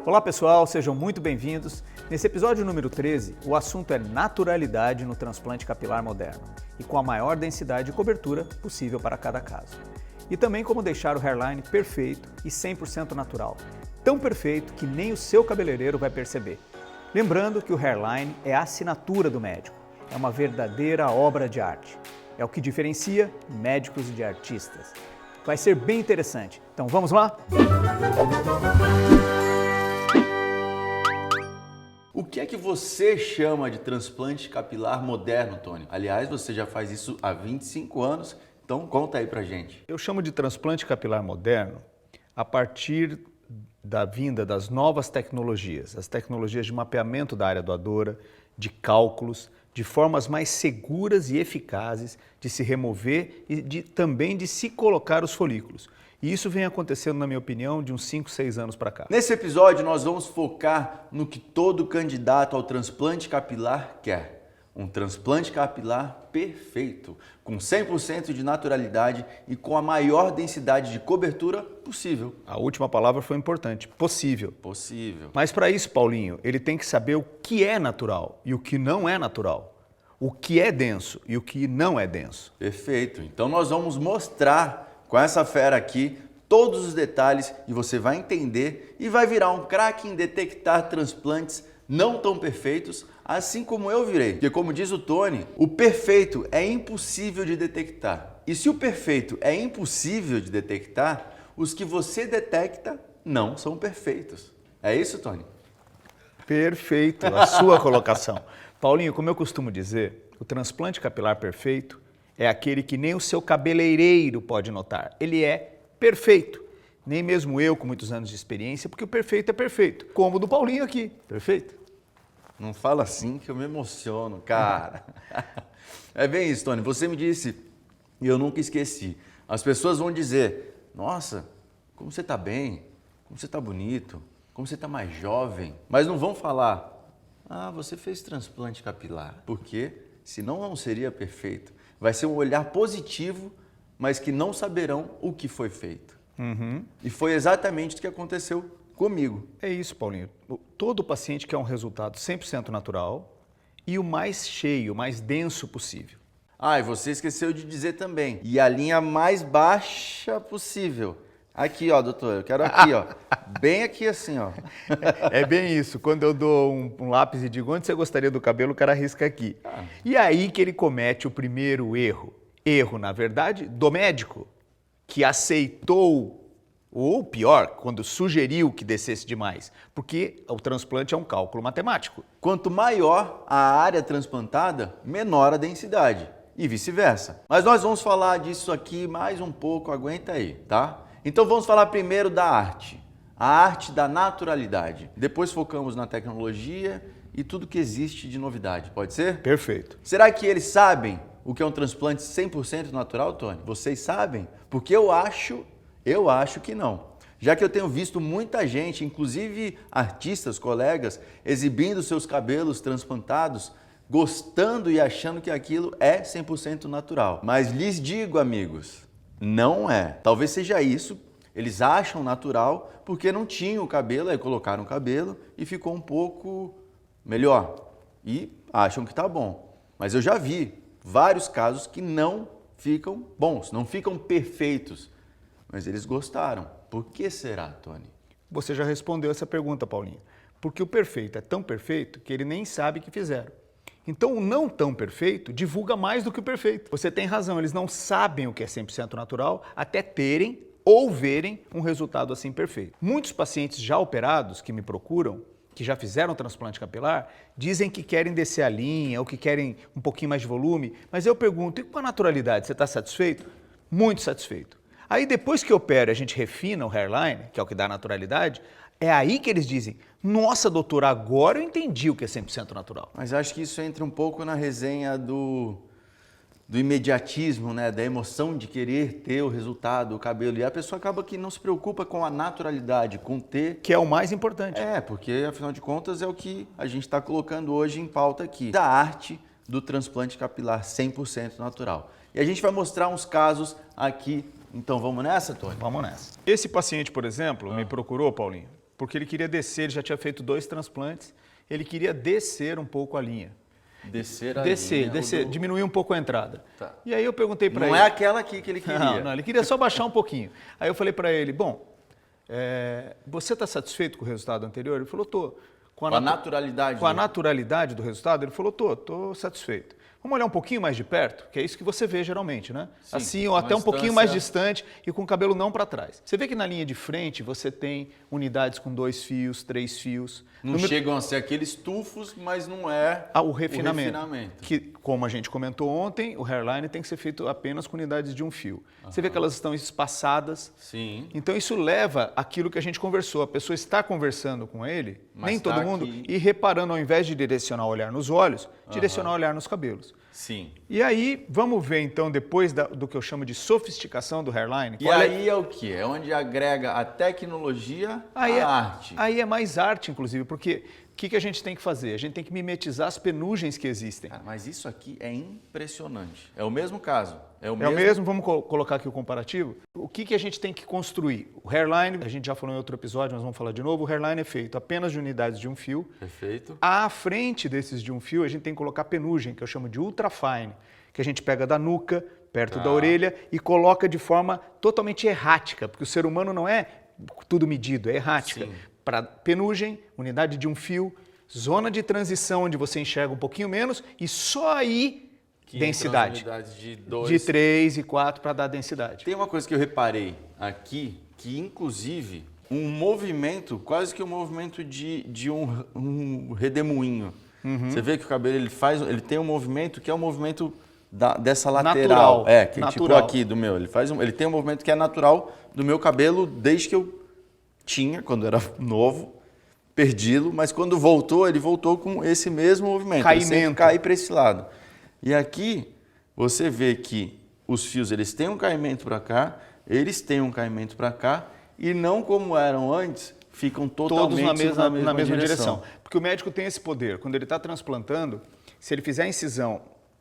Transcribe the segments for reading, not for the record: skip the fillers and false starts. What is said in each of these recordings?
Olá pessoal, sejam muito bem-vindos. Nesse episódio número 13, o assunto é naturalidade no transplante capilar moderno e com a maior densidade de cobertura possível para cada caso. E também como deixar o hairline perfeito e 100% natural, tão perfeito que nem o seu cabeleireiro vai perceber. Lembrando que o hairline é a assinatura do médico, é uma verdadeira obra de arte. É o que diferencia médicos de artistas. Vai ser bem interessante. Então vamos lá? O que é que você chama de transplante capilar moderno, Tony? Aliás, você já faz isso há 25 anos, então conta aí pra gente. Eu chamo de transplante capilar moderno a partir da vinda das novas tecnologias, as tecnologias de mapeamento da área doadora, de cálculos, de formas mais seguras e eficazes de se remover e também de se colocar os folículos. E isso vem acontecendo, na minha opinião, de uns 5, 6 anos para cá. Nesse episódio, nós vamos focar no que todo candidato ao transplante capilar quer. Um transplante capilar perfeito, com 100% de naturalidade e com a maior densidade de cobertura possível. A última palavra foi importante, possível. Possível. Mas para isso, Paulinho, ele tem que saber o que é natural e o que não é natural. O que é denso e o que não é denso. Perfeito. Então nós vamos mostrar com essa fera aqui todos os detalhes e você vai entender e vai virar um craque em detectar transplantes não tão perfeitos, assim como eu virei. Porque como diz o Tony, o perfeito é impossível de detectar. E se o perfeito é impossível de detectar, os que você detecta não são perfeitos. É isso, Tony? Perfeito, a sua colocação. Paulinho, como eu costumo dizer, o transplante capilar perfeito é aquele que nem o seu cabeleireiro pode notar. Ele é perfeito. Nem mesmo eu, com muitos anos de experiência, porque o perfeito é perfeito. Como o do Paulinho aqui. Perfeito? Não fala assim que eu me emociono, cara. É bem isso, Tony. Você me disse e eu nunca esqueci. As pessoas vão dizer, nossa, como você está bem, como você está bonito, como você está mais jovem. Mas não vão falar, você fez transplante capilar. Porque senão não seria perfeito. Vai ser um olhar positivo, mas que não saberão o que foi feito. E foi exatamente o que aconteceu comigo. É isso, Paulinho. Todo paciente quer um resultado 100% natural e o mais cheio, o mais denso possível. E você esqueceu de dizer também. E a linha mais baixa possível. Aqui, ó, doutor, eu quero aqui, ó. Bem aqui assim, ó. É bem isso. Quando eu dou um lápis e digo, onde você gostaria do cabelo, o cara risca aqui. E aí que ele comete o primeiro erro. Erro, na verdade, do médico, que aceitou, ou pior, quando sugeriu que descesse demais, porque o transplante é um cálculo matemático. Quanto maior a área transplantada, menor a densidade, e vice-versa. Mas nós vamos falar disso aqui mais um pouco, aguenta aí, tá? Então vamos falar primeiro da arte, a arte da naturalidade. Depois focamos na tecnologia e tudo que existe de novidade, pode ser? Perfeito. Será que eles sabem o que é um transplante 100% natural, Tony? Vocês sabem? Porque eu acho que não. Já que eu tenho visto muita gente, inclusive artistas, colegas, exibindo seus cabelos transplantados, gostando e achando que aquilo é 100% natural. Mas lhes digo, amigos, não é. Talvez seja isso, eles acham natural porque não tinham o cabelo, aí colocaram o cabelo e ficou um pouco melhor. E acham que tá bom. Mas eu já vi vários casos que não ficam bons, não ficam perfeitos. Mas eles gostaram. Por que será, Tony? Você já respondeu essa pergunta, Paulinho. Porque o perfeito é tão perfeito que ele nem sabe que fizeram. Então o não tão perfeito divulga mais do que o perfeito. Você tem razão, eles não sabem o que é 100% natural até terem ou verem um resultado assim perfeito. Muitos pacientes já operados que me procuram, que já fizeram transplante capilar, dizem que querem descer a linha ou que querem um pouquinho mais de volume, mas eu pergunto, e com a naturalidade, você está satisfeito? Muito satisfeito. Aí depois que opera, a gente refina o hairline, que é o que dá naturalidade, é aí que eles dizem, nossa doutor, agora eu entendi o que é 100% natural. Mas acho que isso entra um pouco na resenha do imediatismo, né? Da emoção de querer ter o resultado, o cabelo. E a pessoa acaba que não se preocupa com a naturalidade, com ter... Que é o mais importante. Porque afinal de contas é o que a gente está colocando hoje em pauta aqui. Da arte do transplante capilar 100% natural. E a gente vai mostrar uns casos aqui. Então vamos nessa, Tony? Vamos nessa. Esse paciente, por exemplo, me procurou, Paulinho, porque ele queria descer, ele já tinha feito 2 transplantes, ele queria descer um pouco a linha. Descer a Descer, linha. diminuir um pouco a entrada. Tá. E aí eu perguntei para ele... Não é aquela aqui que ele queria. Não, ele queria só baixar um pouquinho. Aí eu falei para ele, bom, você está satisfeito com o resultado anterior? Ele falou, estou. Com a naturalidade. Com a naturalidade do resultado? Ele falou, estou satisfeito. Vamos olhar um pouquinho mais de perto, que é isso que você vê geralmente, né? Sim, assim, ou até um pouquinho mais distante e com o cabelo não para trás. Você vê que na linha de frente você tem unidades com 2 fios, 3 fios. Não chegam a ser aqueles tufos, mas não é o refinamento. Que, como a gente comentou ontem, o hairline tem que ser feito apenas com unidades de 1 fio. Você vê que elas estão espaçadas. Sim. Então isso leva aquilo que a gente conversou. A pessoa está conversando com ele, mas nem todo mundo, aqui. e reparando, ao invés de direcionar o olhar nos olhos, direcionar o olhar nos cabelos. Sim. E aí, vamos ver então, depois do que eu chamo de sofisticação do hairline. E aí é o quê? É onde agrega a tecnologia à arte. Aí é mais arte, inclusive, porque o que a gente tem que fazer? A gente tem que mimetizar as penugens que existem. Cara, mas isso aqui é impressionante. É o mesmo caso. É o mesmo, vamos colocar aqui o comparativo. O que a gente tem que construir? O hairline, a gente já falou em outro episódio, mas vamos falar de novo, o hairline é feito apenas de unidades de 1 fio. Perfeito. À frente desses de 1 fio, a gente tem que colocar penugem, que eu chamo de ultrafine, que a gente pega da nuca, perto da orelha, e coloca de forma totalmente errática, porque o ser humano não é tudo medido, é errática. Para penugem, unidade de 1 fio, zona de transição onde você enxerga um pouquinho menos, e só aí densidade. De 3 e 4 para dar densidade. Tem uma coisa que eu reparei aqui, que inclusive um movimento, quase que um movimento de um redemoinho. Você vê que o cabelo ele tem um movimento que é um movimento dessa lateral. Natural. Que natural. Tipo aqui do meu. Ele tem um movimento que é natural do meu cabelo desde que eu tinha, quando era novo, perdi-lo, mas quando voltou, ele voltou com esse mesmo movimento. Caimento. Ele sempre cai para esse lado. E aqui você vê que os fios eles têm um caimento para cá, eles têm um caimento para cá e não como eram antes, ficam totalmente todos na mesma direção. Porque o médico tem esse poder. Quando ele está transplantando, se ele fizer a incisão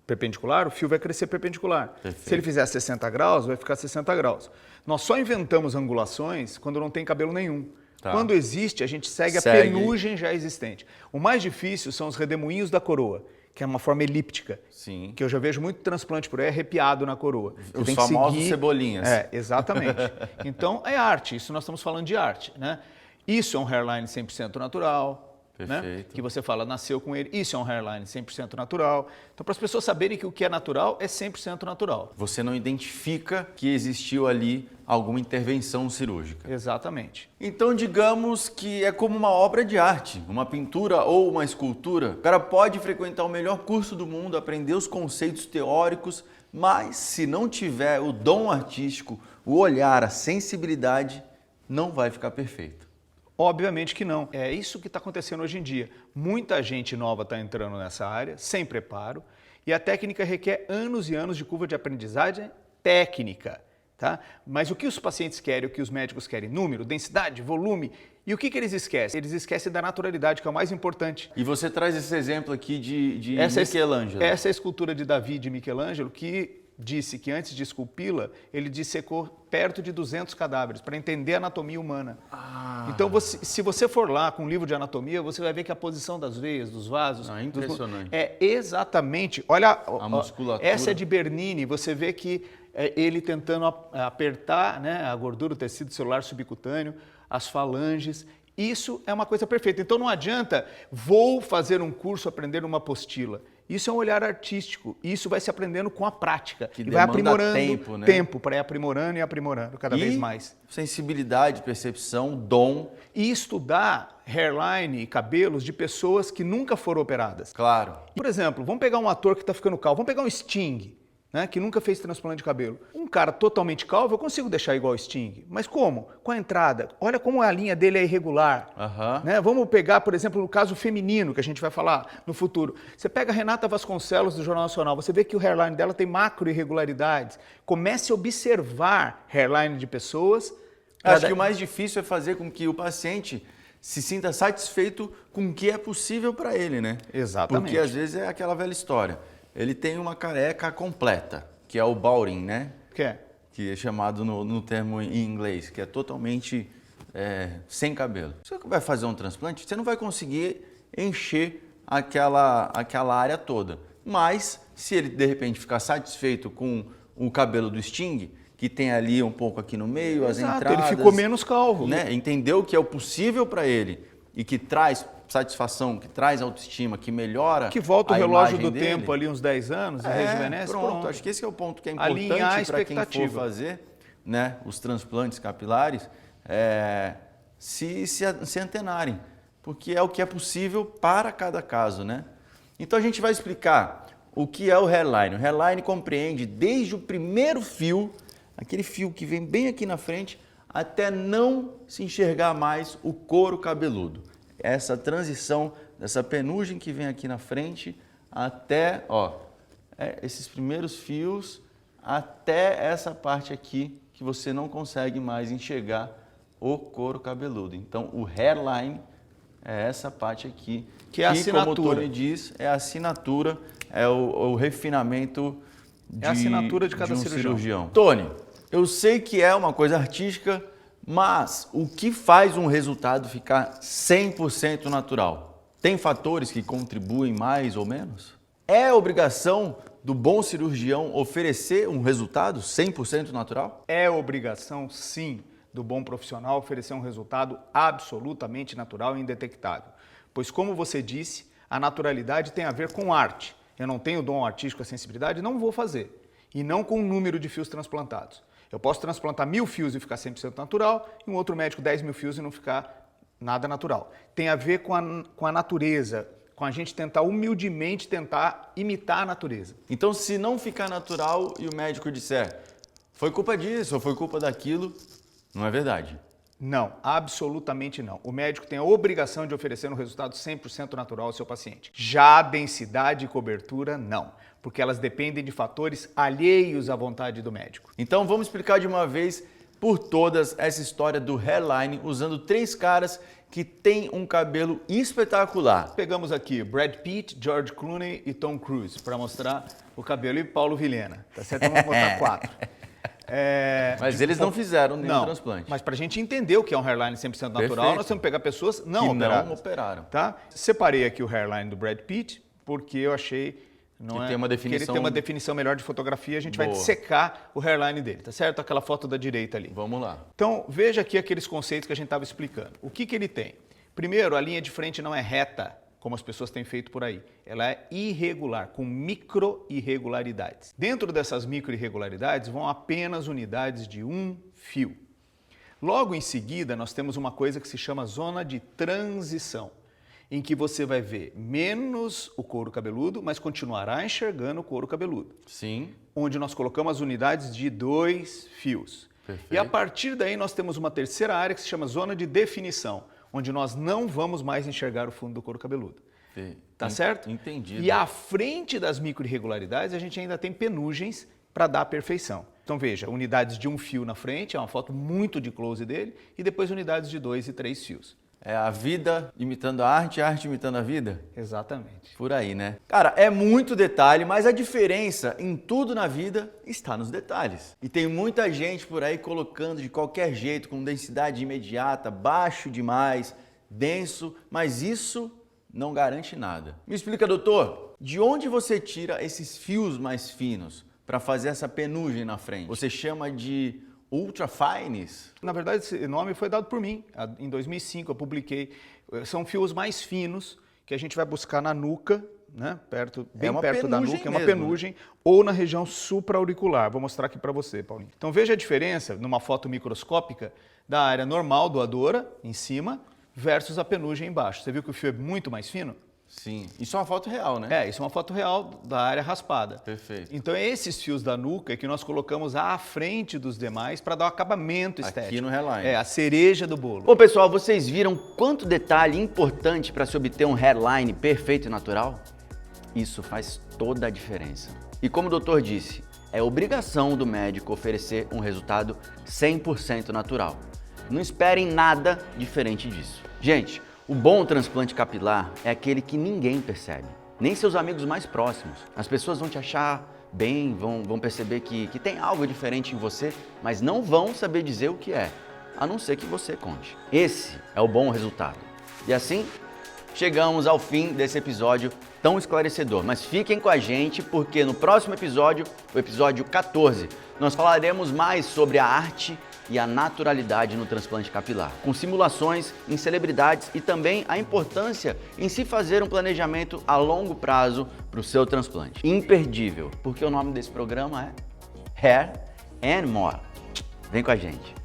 perpendicular, o fio vai crescer perpendicular. Perfeito. Se ele fizer 60 graus, vai ficar 60 graus. Nós só inventamos angulações quando não tem cabelo nenhum. Tá. Quando existe, a gente segue a penugem já existente. O mais difícil são os redemoinhos da coroa, que é uma forma elíptica. Sim. Que eu já vejo muito transplante por aí arrepiado na coroa. Os famosos cebolinhas. Exatamente. Então, é arte. Isso nós estamos falando de arte, né? Isso é um hairline 100% natural. Perfeito. Né? Que você fala, nasceu com ele. Isso é um hairline 100% natural. Então, para as pessoas saberem que o que é natural é 100% natural. Você não identifica que existiu ali alguma intervenção cirúrgica. Exatamente. Então, digamos que é como uma obra de arte, uma pintura ou uma escultura. O cara pode frequentar o melhor curso do mundo, aprender os conceitos teóricos, mas se não tiver o dom artístico, o olhar, a sensibilidade, não vai ficar perfeito. Obviamente que não. É isso que está acontecendo hoje em dia. Muita gente nova está entrando nessa área, sem preparo, e a técnica requer anos e anos de curva de aprendizagem técnica. Tá? Mas o que os pacientes querem, o que os médicos querem? Número, densidade, volume. E o que eles esquecem? Eles esquecem da naturalidade, que é o mais importante. E você traz esse exemplo aqui de Michelangelo. Essa é a escultura de Davi de Michelangelo, que disse que antes de esculpi-la, ele dissecou perto de 200 cadáveres para entender a anatomia humana. Então, se você for lá com um livro de anatomia, você vai ver que a posição das veias, dos vasos... É impressionante. É exatamente... Olha, a musculatura. Essa é de Bernini, você vê que ele tentando apertar, né, a gordura, o tecido celular subcutâneo, as falanges... Isso é uma coisa perfeita. Então não adianta, vou fazer um curso, aprender uma apostila. Isso é um olhar artístico. Isso vai se aprendendo com a prática. Que e vai aprimorando tempo, né? Tempo para ir aprimorando e aprimorando cada vez mais. Sensibilidade, percepção, dom. E estudar hairline e cabelos de pessoas que nunca foram operadas. Claro. Por exemplo, vamos pegar um ator que está ficando calvo. Vamos pegar um Sting, né, que nunca fez transplante de cabelo. Um cara totalmente calvo, eu consigo deixar igual o Sting. Mas como? Com a entrada. Olha como a linha dele é irregular. Né? Vamos pegar, por exemplo, no caso feminino, que a gente vai falar no futuro. Você pega a Renata Vasconcelos, do Jornal Nacional, você vê que o hairline dela tem macro irregularidades. Comece a observar hairline de pessoas. Acho que o mais difícil é fazer com que o paciente se sinta satisfeito com o que é possível para ele, né? Exatamente. Porque às vezes é aquela velha história. Ele tem uma careca completa, que é o balding, né? Que é? Que é chamado no termo em inglês, que é totalmente sem cabelo. Você vai fazer um transplante, você não vai conseguir encher aquela área toda. Mas, se ele de repente ficar satisfeito com o cabelo do Sting, que tem ali um pouco aqui no meio, as entradas... ele ficou menos calvo. Né? Entendeu que é o possível para ele e que traz satisfação, que traz autoestima, que melhora que volta o a relógio imagem do dele. tempo ali uns 10 anos e rejuvenesce. Pronto. Acho que esse é o ponto que é Alinhar a importante para quem for expectativa. fazer, né, os transplantes capilares, se antenarem, porque é o que é possível para cada caso, né? Então a gente vai explicar o que é o hairline. O hairline compreende desde o primeiro fio, aquele fio que vem bem aqui na frente, até não se enxergar mais o couro cabeludo. Essa transição dessa penugem que vem aqui na frente até, esses primeiros fios até essa parte aqui que você não consegue mais enxergar o couro cabeludo. Então, o hairline é essa parte aqui, que é a assinatura. Como o Tony diz, é a assinatura, é o refinamento é a assinatura de cada cirurgião. Tony, eu sei que é uma coisa artística, mas o que faz um resultado ficar 100% natural? Tem fatores que contribuem mais ou menos? É obrigação do bom cirurgião oferecer um resultado 100% natural? É obrigação, sim, do bom profissional oferecer um resultado absolutamente natural e indetectável. Pois, como você disse, a naturalidade tem a ver com arte. Eu não tenho dom artístico, a sensibilidade, não vou fazer. E não com o número de fios transplantados. Eu posso transplantar 1000 fios e ficar 100% natural, e um outro médico 10.000 fios e não ficar nada natural. Tem a ver com a natureza, com a gente tentar humildemente imitar a natureza. Então, se não ficar natural e o médico disser foi culpa disso ou foi culpa daquilo, não é verdade? Não, absolutamente não. O médico tem a obrigação de oferecer um resultado 100% natural ao seu paciente. Já a densidade e cobertura, não, porque elas dependem de fatores alheios à vontade do médico. Então vamos explicar de uma vez por todas essa história do hairline usando 3 caras que têm um cabelo espetacular. Pegamos aqui Brad Pitt, George Clooney e Tom Cruise para mostrar o cabelo e Paulo Vilhena. Tá certo? Vamos botar 4. Mas eles não fizeram nenhum transplante. Mas para a gente entender o que é um hairline 100% natural, Perfeito. nós temos que pegar pessoas que não operaram. Tá? Separei aqui o hairline do Brad Pitt, porque eu achei que ele tem uma definição melhor de fotografia. A gente Boa. vai dissecar o hairline dele, tá certo? Aquela foto da direita ali. Vamos lá. Então, veja aqui aqueles conceitos que a gente estava explicando. O que ele tem? Primeiro, a linha de frente não é reta, como as pessoas têm feito por aí. Ela é irregular, com micro-irregularidades. Dentro dessas micro-irregularidades vão apenas unidades de um fio. Logo em seguida, nós temos uma coisa que se chama zona de transição, em que você vai ver menos o couro cabeludo, mas continuará enxergando o couro cabeludo. Sim. Onde nós colocamos as unidades de 2 fios. Perfeito. E a partir daí nós temos uma terceira área que se chama zona de definição, onde nós não vamos mais enxergar o fundo do couro cabeludo. Tá certo? Entendido. E à frente das micro-irregularidades, a gente ainda tem penugens para dar a perfeição. Então veja, unidades de um fio na frente, é uma foto muito de close dele, e depois unidades de 2 e 3 fios. É a vida imitando a arte imitando a vida? Exatamente. Por aí, né? Cara, é muito detalhe, mas a diferença em tudo na vida está nos detalhes. E tem muita gente por aí colocando de qualquer jeito, com densidade imediata, baixo demais, denso, mas isso não garante nada. Me explica, doutor, de onde você tira esses fios mais finos para fazer essa penugem na frente? Você chama de ultra fines? Na verdade, esse nome foi dado por mim. Em 2005 eu publiquei. São fios mais finos que a gente vai buscar na nuca, né? Bem perto da nuca, é uma penugem, ou na região supraauricular. Vou mostrar aqui para você, Paulinho. Então veja a diferença numa foto microscópica da área normal doadora, em cima, versus a penugem embaixo. Você viu que o fio é muito mais fino? Sim. Isso é uma foto real, né? Isso é uma foto real da área raspada. Perfeito. Então, esses fios da nuca é que nós colocamos à frente dos demais para dar um acabamento estético. Aqui no hairline. É, a cereja do bolo. Bom, pessoal, vocês viram quanto detalhe importante para se obter um hairline perfeito e natural? Isso faz toda a diferença. E como o doutor disse, é obrigação do médico oferecer um resultado 100% natural. Não esperem nada diferente disso. Gente, o bom transplante capilar é aquele que ninguém percebe, nem seus amigos mais próximos. As pessoas vão te achar bem, vão perceber que tem algo diferente em você, mas não vão saber dizer o que é. a não ser que você conte. Esse é o bom resultado. E assim, chegamos ao fim desse episódio tão esclarecedor. Mas fiquem com a gente porque no próximo episódio, o episódio 14, nós falaremos mais sobre a arte e a naturalidade no transplante capilar, com simulações em celebridades e também a importância em se fazer um planejamento a longo prazo para o seu transplante. Imperdível, porque o nome desse programa é Hair and More. Vem com a gente.